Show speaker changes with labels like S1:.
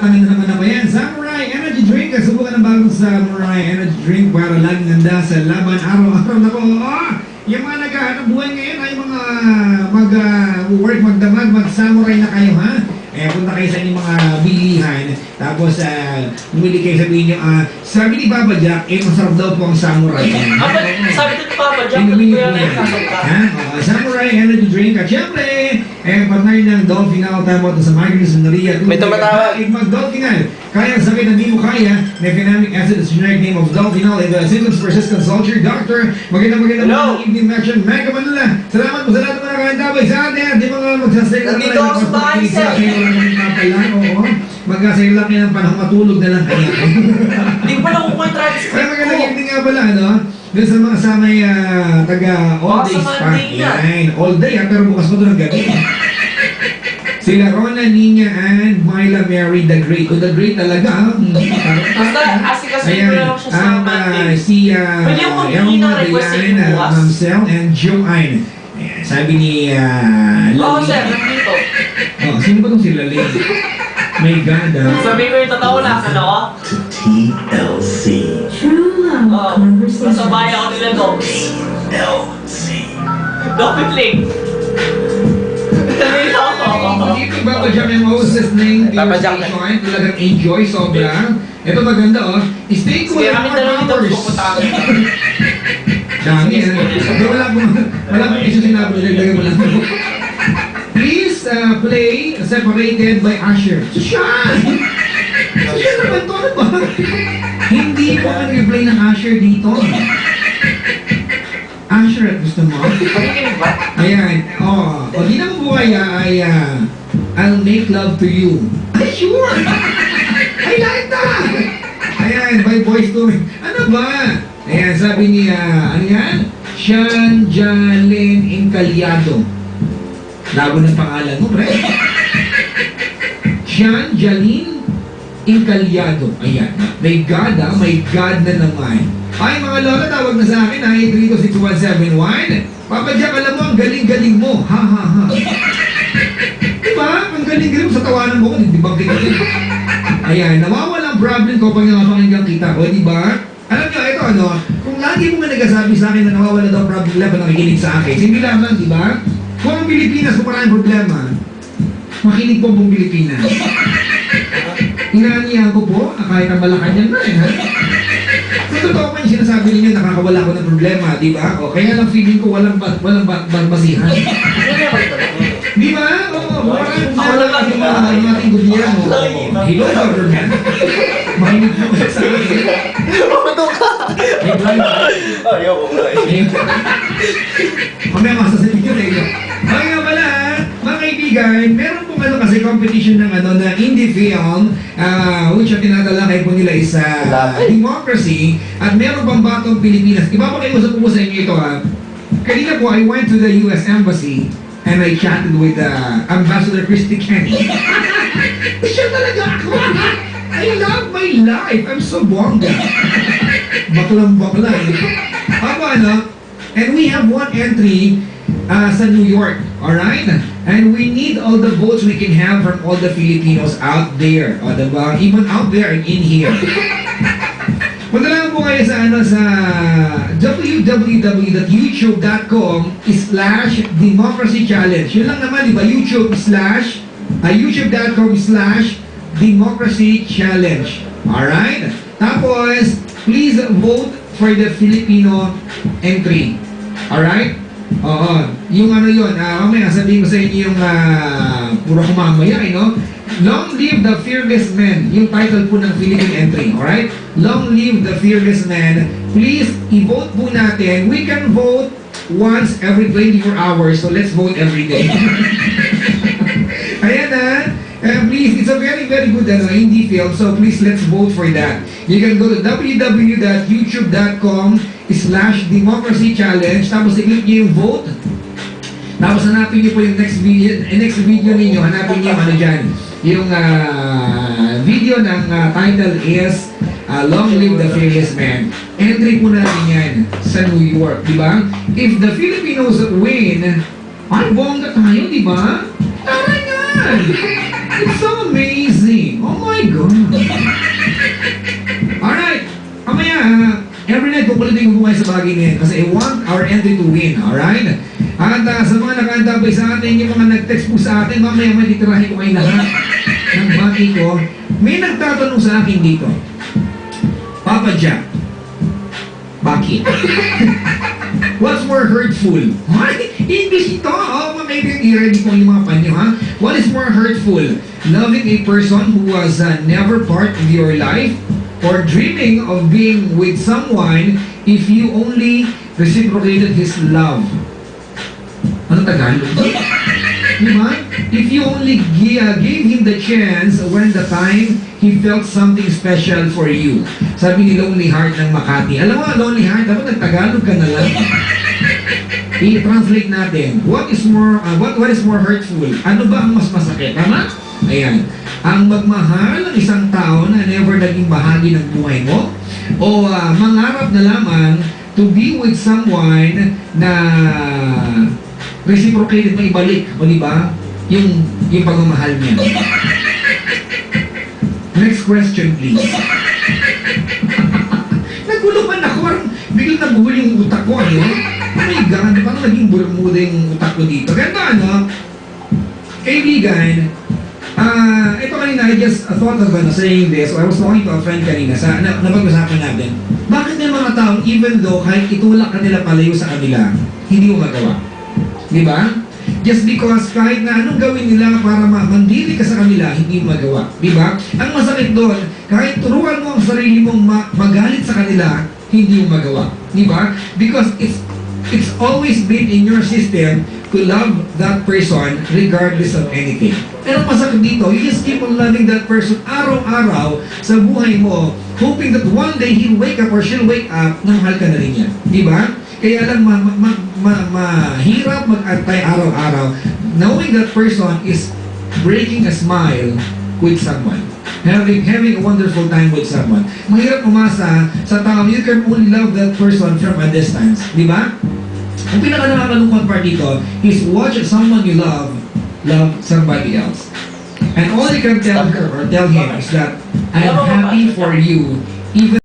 S1: tatanungin na naman ako yan. Samurai Energy Drink. Subukan ng bagong Samurai Energy Drink para laging handa sa laban araw-araw na ko. Yung mga naghahanap buhay ngayon ay mga mag-work, magdamag, mag-samurai na kayo, ha? Punta kayo sa inyong mga bilihan. Tapos, bumili kayo, sabihin nyo, sabi ni Papa Jack, masarap daw po ang samurai.
S2: Sabi ni Papa Jack,
S1: Samurai Energy Drink. At syempre, partner ng Dolphinal, tama ito sa Margaret's Maria.
S3: May tumatawag.
S1: Mag-Dolphinal. Kaya ang sakit na di mo kaya, mefenamic acid is generic name of Dolphinal, and the symptoms persist, consult your doctor. Magandang evening action, Mega Manila. Salamat po sa lahat ng mga kahantabay sa atin. Di mga magsasay lang
S2: nandito ako sa bahay, sir.
S1: Magkasay lang kayo ng panahon, matulog na lang kayo.
S2: Hindi pa lang kung may transcript
S1: Kaya magandang evening nga pala, ano? Doon sa mga samay taga all day spa. Yan, all day, pero bukas pa doon ang gabi. Sila Rona, Nina, and Myla Mary the Great. O the Great talaga,
S2: basta, kasi ko lang siya sa Monday.
S1: Si
S2: Pwede yung mag-tingin ng request sa inyo bukas?
S1: Ma'am Sel and Joanne. Ayan, sabi ni
S2: Oo,
S1: Lali.
S2: sir, nandito.
S1: Sino ba itong si Lali? My God,
S2: Sabi ko yung totoo na, ako?
S4: To TLC.
S5: True love
S2: Oo,
S5: conversation.
S2: kasabay ako nila dogs.
S4: TLC.
S2: Double link. Sabi ako.
S1: Dito Papa Jack yung hostess ng
S3: Papa Jack.
S1: station. Talagang enjoy, sobra. Ito maganda, Stay cool
S2: Sige,
S1: at
S2: kami dalawa dito pupunta kami.
S1: Dami, wala pong isa sinabi, nagdagan mo lang. Please play Separated by Usher. Sushan! Sushan naman to, ano ba? Hindi po ang replay ng Usher dito. Usher, gusto mo?
S2: Pakikinig ba?
S1: Ayan, di na mo buhay ay I'll make love to you. Ay, sure! I like that! Ayan, by Boyz II Men. Ano ba? Ayan, sabi ni, ano yan? Sean Jalen Encaliado. Labo ng pangalan mo, pre. Sean Jalen Encaliado. Ayan. May God, may God na naman. Ay, mga lola, tawag na sa akin, 9326171. Papa Jack, alam mo, ang galing-galing mo. Ha, ha, ha. Diba? Ang galing-galing mo sa tawanan mo ko, di ba kita? Ayan, nawawalang problem ko pag nakapakinggan kita. O, diba? Alam nyo, ito ano, kung lagi mo nga nagsasabi sa akin na nawawala daw problem pag nakikinig sa akin, hindi lang, diba? Kung ang Pilipinas, kung maraming problema, makinig po ang Pilipinas. Inanihan ko po, kahit ang Malacanang na ha? Kung totoo pa yung sinasabi ninyo, nakakawala ko ng problema, di ba? O, kaya lang feeling ko walang basihan. Di ba? Oo, maraming problema ng ating gobyerno. Hello, government. Makinig po sa akin.
S3: Pumunto ka! Ayoko mo
S1: Mamaya masasabi nyo na yun. Okay nga pala, mga kaibigan, meron pong kasi competition ng na indie film, which ang tinatalakay po nila is democracy, at meron pang Batong Pilipinas. Ipapakiusap po sa inyo ito Kanina po, I went to the US Embassy and I chatted with Ambassador Christy Kenny. Siya talaga ako! I love my life! I'm so bongga! Baklang-bakla And we have one entry sa New York, alright? And we need all the votes we can have from all the Filipinos out there. O, diba? Even out there and in here. Punta lang po kayo sa sa www.youtube.com/democracy challenge. Yun lang naman, diba? youtube.com/democracy challenge. Alright? Tapos, please vote for the Filipino entry. Alright? Oo. Yung yun, mamaya sabihin ko sa inyo yung puro kumamaya, Long Live the Fearless Man, yung title po ng Philippine entry, alright? Long Live the Fearless Man. Please, i-vote po natin. We can vote once every 24 hours, so let's vote every day. Ayan please, it's a very, very good indie film, so please, let's vote for that. You can go to www.youtube.com/democracy challenge, tapos i-click nyo yung vote. Tapos hanapin niyo po yung next video ninyo, hanapin niyo dyan. Yung video ng title is Long Live the Fearless Man. Entry po natin yan sa New York, di ba? If the Filipinos win, ay bongga tayo, di ba? Tara yan! It's so amazing! Oh my God! Cabernet, kukulitin ko po kayo sa bagay na yan kasi I want our entry to win, alright? At sa mga nakaantabay sa atin, yung mga nag-text po sa atin, mamaya matitirahin ko kayo lahat ng bati ko. May nagtatanong sa akin dito, Papa Jack, bakit? What's more hurtful? What? English ito! Oh, maybe i-ready ko yung mga panyo, ha? What is more hurtful? Loving a person who was never part of your life or dreaming of being with someone if you only reciprocated his love? Ano Tagalog? Diba? If you only gave him the chance when the time he felt something special for you. Sabi ni Lonely Heart ng Makati. Alam mo, Lonely Heart, dapat nagtagalog ka na lang. I-translate natin. What is more hurtful? Ano ba ang mas masakit? Tama? Ayan. Ang magmahal ng isang tao na never naging bahagi ng buhay mo o mangarap na lamang to be with someone na reciprocated mo ibalik, o di ba? Yung pagmamahal niya. Next question, please. Naguluhan ako, parang biglang nabuhol yung utak ko, ano? Oh my God, parang naging burmuda yung utak ko dito. Ganito, ano? Kaibigan, ito kanina, I just thought of saying this. I was talking to a friend kanina, napag-usapan natin. Bakit may mga taong, even though kahit itulak ka nila palayo sa kanila, hindi mo magawa? Di ba? Just because kahit na anong gawin nila para mandiri ka sa kanila, hindi mo magawa. Di ba? Ang masakit doon, kahit turuan mo ang sarili mong magalit sa kanila, hindi mo magawa. Di ba? Because it's always been in your system to love that person regardless of anything. Pero ang masakit dito, you just keep on loving that person araw-araw sa buhay mo, hoping that one day he'll wake up or she'll wake up, namahal ka na rin niya. Di ba? Kaya lang mahirap mag-antay araw-araw knowing that person is breaking a smile with someone. Having a wonderful time with someone. Mahirap umasa sa tao, you can only love that person from a distance. Di ba? Ang pinaka-nakakalungkot part dito is watch someone you love somebody else. And all you can tell her or tell him is that I'm happy for you even